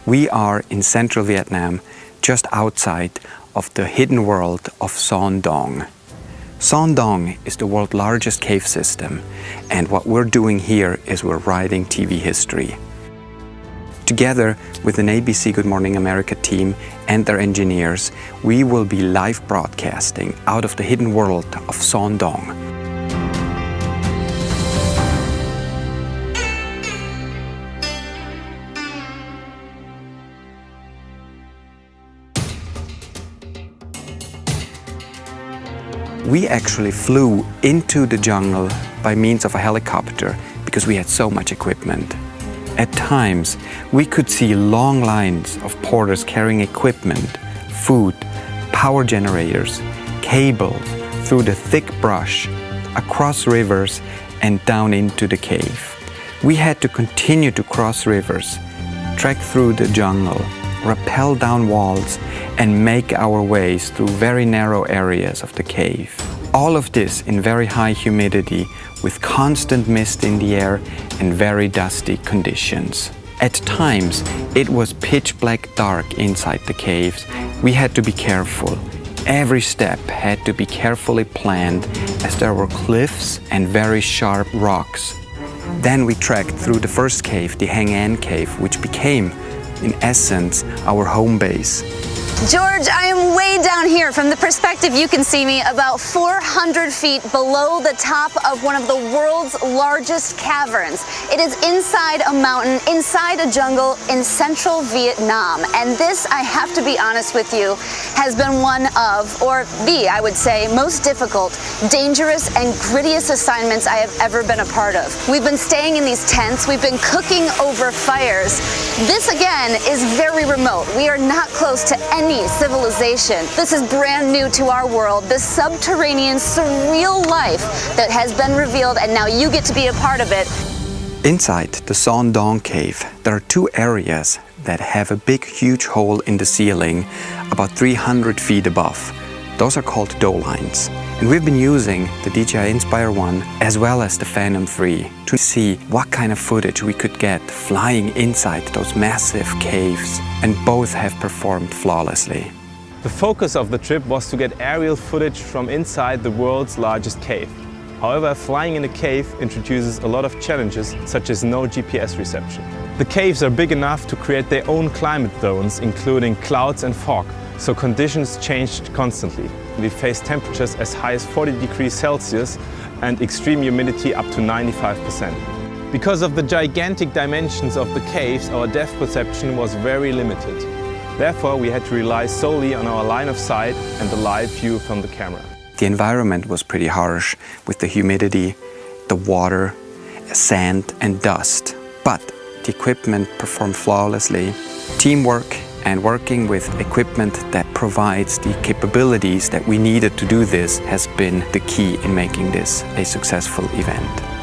We are in central Vietnam, just outside of the hidden world of Son Doong. Son Doong is the world's largest cave system, and what we're doing here is we're writing TV history. Together with an ABC Good Morning America team and their engineers, we will be live broadcasting out of the hidden world of Son Doong. We actually flew into the jungle by means of a helicopter because we had so much equipment. At times, we could see long lines of porters carrying equipment, food, power generators, cables through the thick brush, across rivers and down into the cave. We had to continue to cross rivers, trek through the jungle, rappel down walls and make our ways through very narrow areas of the cave. All of this in very high humidity with constant mist in the air and very dusty conditions. At times, it was pitch black dark inside the caves. We had to be careful. Every step had to be carefully planned as there were cliffs and very sharp rocks. Then we trekked through the first cave, the Hang An Cave, which became in essence, our home base. George, I am way down here. From the perspective you can see me about 400 feet below the top of one of the world's largest caverns. It is inside a mountain, inside a jungle in central Vietnam. And this, I have to be honest with you, has been one of, or the, I would say, most difficult, dangerous, and grittiest assignments I have ever been a part of. We've been staying in these tents, we've been cooking over fires. This, again, is very remote. We are not close to any civilization. This is brand new to our world, this subterranean, surreal life that has been revealed, and now you get to be a part of it. Inside the Son Doong Cave, there are two areas that have a big, huge hole in the ceiling about 300 feet above. Those are called dolines. And we've been using the DJI Inspire 1 as well as the Phantom 3 to see what kind of footage we could get flying inside those massive caves, and both have performed flawlessly. The focus of the trip was to get aerial footage from inside the world's largest cave. However, flying in a cave introduces a lot of challenges, such as no GPS reception. The caves are big enough to create their own climate zones, including clouds and fog, so conditions changed constantly. We faced temperatures as high as 40 degrees Celsius and extreme humidity up to 95%. Because of the gigantic dimensions of the caves, our depth perception was very limited. Therefore, we had to rely solely on our line of sight and the live view from the camera. The environment was pretty harsh with the humidity, the water, sand and dust. But the equipment performed flawlessly. Teamwork and working with equipment that provides the capabilities that we needed to do this has been the key in making this a successful event.